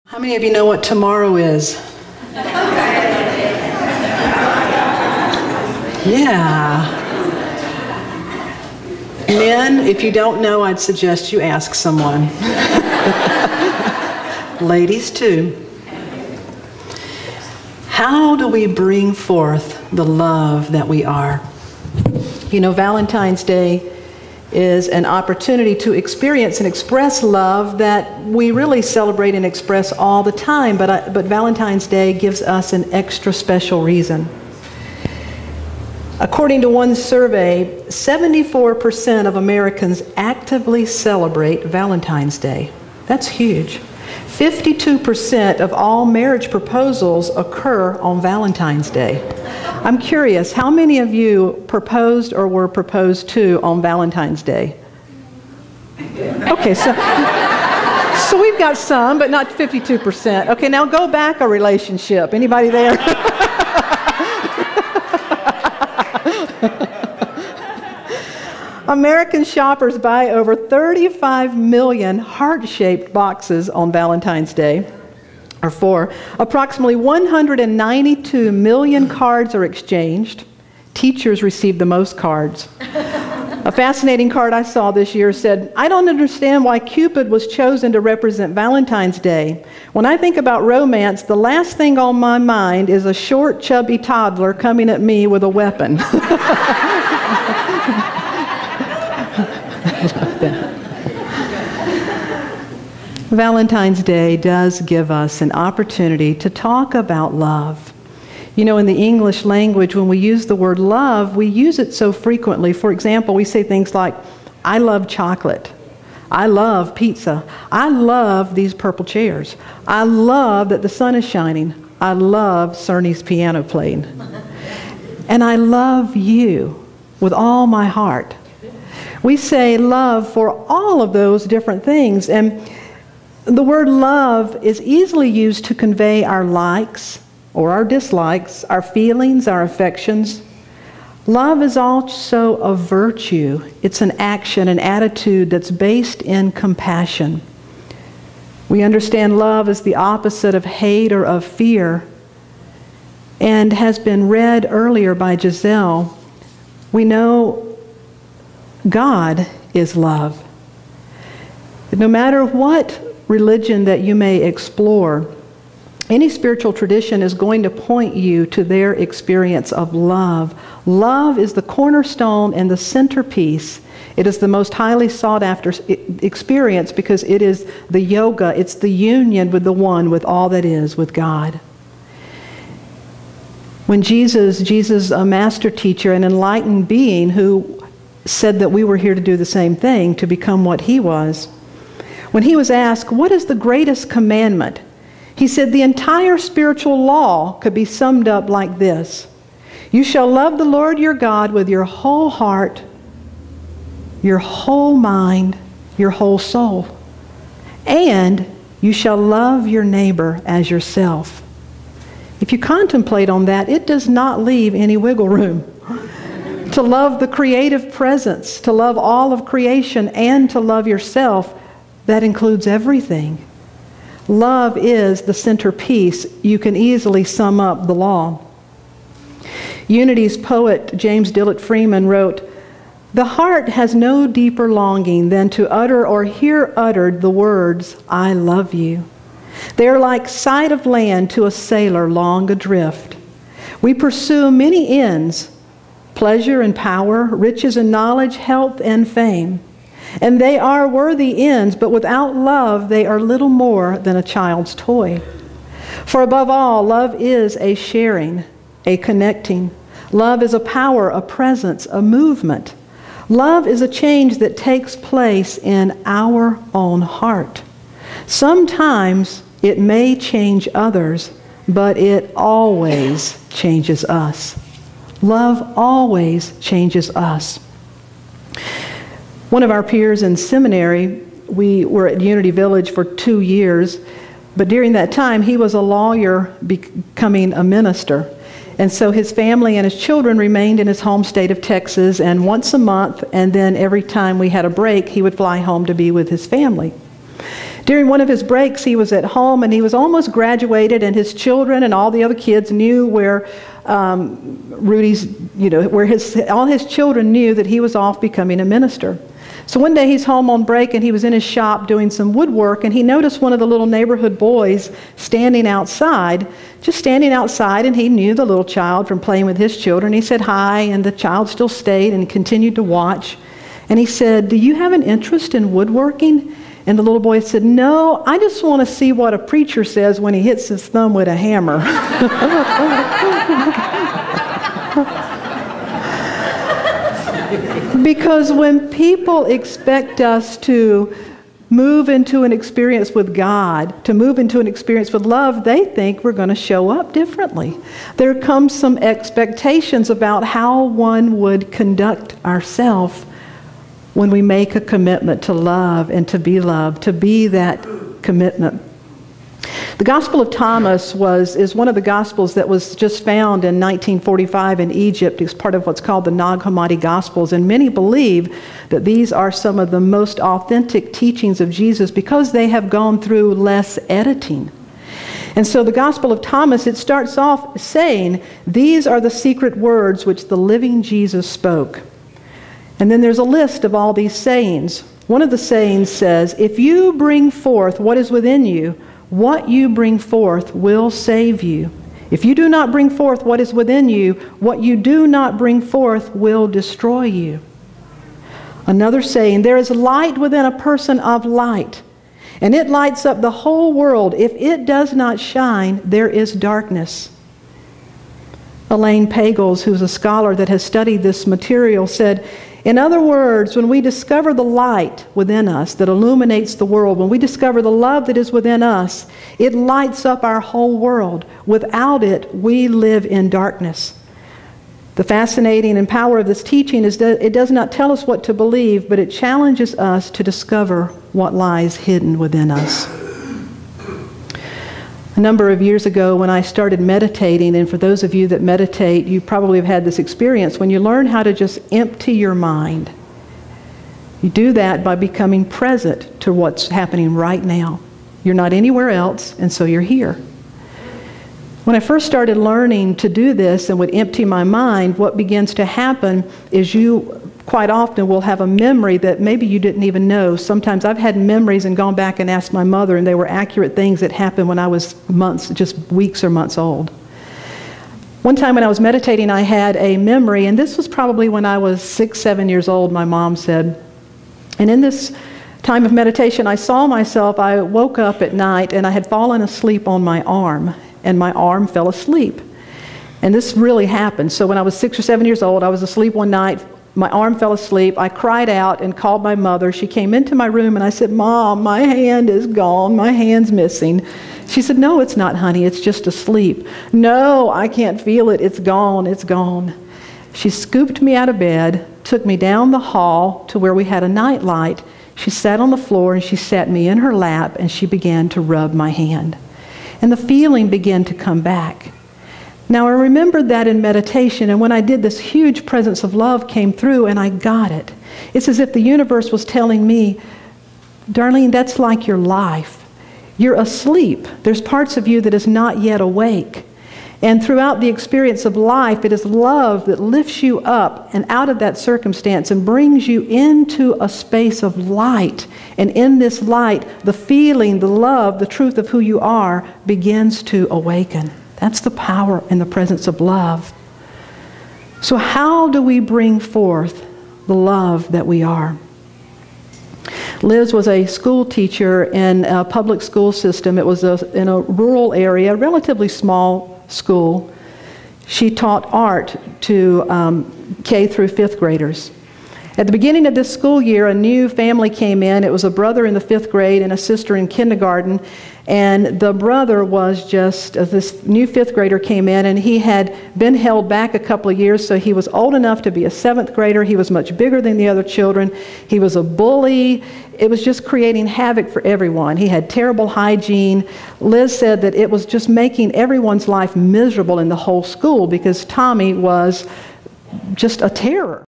How many of you know what tomorrow is? Yeah. Men, if you don't know, I'd suggest you ask someone. Ladies, too. How do we bring forth the love that we are? You know, Valentine's Day is an opportunity to experience and express love that we really celebrate and express all the time, but Valentine's Day gives us an extra special reason. According to one survey, 74% of Americans actively celebrate Valentine's Day. That's huge. 52% of all marriage proposals occur on Valentine's Day. I'm curious, how many of you proposed or were proposed to on Valentine's Day? Okay, so we've got some, but not 52%. Okay, now go back a relationship. Anybody there? American shoppers buy over 35 million heart-shaped boxes on Valentine's Day. Approximately 192 million cards are exchanged. Teachers receive the most cards. A fascinating card I saw this year said, "I don't understand why Cupid was chosen to represent Valentine's Day. When I think about romance, the last thing on my mind is a short, chubby toddler coming at me with a weapon." Valentine's Day does give us an opportunity to talk about love. You know, in the English language, when we use the word love, we use it so frequently. For example, we say things like, "I love chocolate. I love pizza. I love these purple chairs. I love that the sun is shining. I love Cerny's piano playing. And I love you with all my heart." We say love for all of those different things. And the word love is easily used to convey our likes or our dislikes, our feelings, our affections. Love is also a virtue. It's an action, an attitude that's based in compassion. We understand love as the opposite of hate or of fear, and has been read earlier by Giselle. We know God is love. No matter what religion that you may explore, any spiritual tradition is going to point you to their experience of love. Love is the cornerstone and the centerpiece. It is the most highly sought after experience because it is the yoga, it's the union with the one, with all that is, with God. When Jesus, a master teacher, an enlightened being who said that we were here to do the same thing, to become what he was, when he was asked, "What is the greatest commandment?" he said, "The entire spiritual law could be summed up like this. You shall love the Lord your God with your whole heart, your whole mind, your whole soul. And you shall love your neighbor as yourself." If you contemplate on that, it does not leave any wiggle room. To love the creative presence, to love all of creation, and to love yourself, that includes everything. Love is the centerpiece. You can easily sum up the law. Unity's poet James Dillett Freeman wrote, "The heart has no deeper longing than to utter or hear uttered the words, 'I love you.' They are like sight of land to a sailor long adrift. We pursue many ends, pleasure and power, riches and knowledge, health and fame. And they are worthy ends, but without love they are little more than a child's toy. For above all, love is a sharing, a connecting. Love is a power, a presence, a movement. Love is a change that takes place in our own heart. Sometimes it may change others, but it always changes us. Love always changes us." One of our peers in seminary, we were at Unity Village for 2 years, but during that time he was a lawyer becoming a minister. And so his family and his children remained in his home state of Texas, and once a month, and then every time we had a break, he would fly home to be with his family. During one of his breaks, he was at home and he was almost graduated, and his children and all the other kids knew where Rudy's, all his children knew that he was off becoming a minister. So one day he's home on break and he was in his shop doing some woodwork, and he noticed one of the little neighborhood boys standing outside, and he knew the little child from playing with his children. He said hi, and the child still stayed and continued to watch. And he said, "Do you have an interest in woodworking?" And the little boy said, "No, I just want to see what a preacher says when he hits his thumb with a hammer." Because when people expect us to move into an experience with God, to move into an experience with love, they think we're going to show up differently. There comes some expectations about how one would conduct ourselves when we make a commitment to love and to be loved, to be that commitment. The Gospel of Thomas is one of the Gospels that was just found in 1945 in Egypt. It's part of what's called the Nag Hammadi Gospels, and many believe that these are some of the most authentic teachings of Jesus because they have gone through less editing. And so the Gospel of Thomas, it starts off saying, "These are the secret words which the living Jesus spoke." And then there's a list of all these sayings. One of the sayings says, "If you bring forth what is within you, what you bring forth will save you. If you do not bring forth what is within you, what you do not bring forth will destroy you." Another saying, "There is light within a person of light, and it lights up the whole world. If it does not shine, there is darkness." Elaine Pagels, who's a scholar that has studied this material, said, "In other words, when we discover the light within us that illuminates the world, when we discover the love that is within us, it lights up our whole world. Without it, we live in darkness." The fascinating and power of this teaching is that it does not tell us what to believe, but it challenges us to discover what lies hidden within us. A number of years ago when I started meditating, and for those of you that meditate, you probably have had this experience, when you learn how to just empty your mind. You do that by becoming present to what's happening right now. You're not anywhere else, and so you're here. When I first started learning to do this and would empty my mind, what begins to happen is you quite often will have a memory that maybe you didn't even know. Sometimes I've had memories and gone back and asked my mother, and they were accurate things that happened when I was just weeks or months old. One time when I was meditating, I had a memory, and this was probably when I was 6, 7 years old, my mom said. And in this time of meditation, I saw myself, I woke up at night, and I had fallen asleep on my arm, and my arm fell asleep. And this really happened. So when I was 6 or 7 years old, I was asleep one night. My arm fell asleep. I cried out and called my mother. She came into my room and I said, "Mom, my hand is gone. My hand's missing." She said, "No, it's not, honey. It's just asleep." "No, I can't feel it. It's gone. It's gone." She scooped me out of bed, took me down the hall to where we had a night light. She sat on the floor and she sat me in her lap and she began to rub my hand. And the feeling began to come back. Now, I remembered that in meditation, and when I did, this huge presence of love came through, and I got it. It's as if the universe was telling me, "Darlene, that's like your life. You're asleep. There's parts of you that is not yet awake. And throughout the experience of life, it is love that lifts you up and out of that circumstance and brings you into a space of light. And in this light, the feeling, the love, the truth of who you are begins to awaken." That's the power and the presence of love. So how do we bring forth the love that we are? Liz was a school teacher in a public school system. It was in a rural area, a relatively small school. She taught art to K through 5th graders. At the beginning of this school year, a new family came in. It was a brother in the 5th grade and a sister in kindergarten. And the brother was this new 5th grader came in, and he had been held back a couple of years, so he was old enough to be a 7th grader. He was much bigger than the other children. He was a bully. It was just creating havoc for everyone. He had terrible hygiene. Liz said that it was just making everyone's life miserable in the whole school because Tommy was just a terror.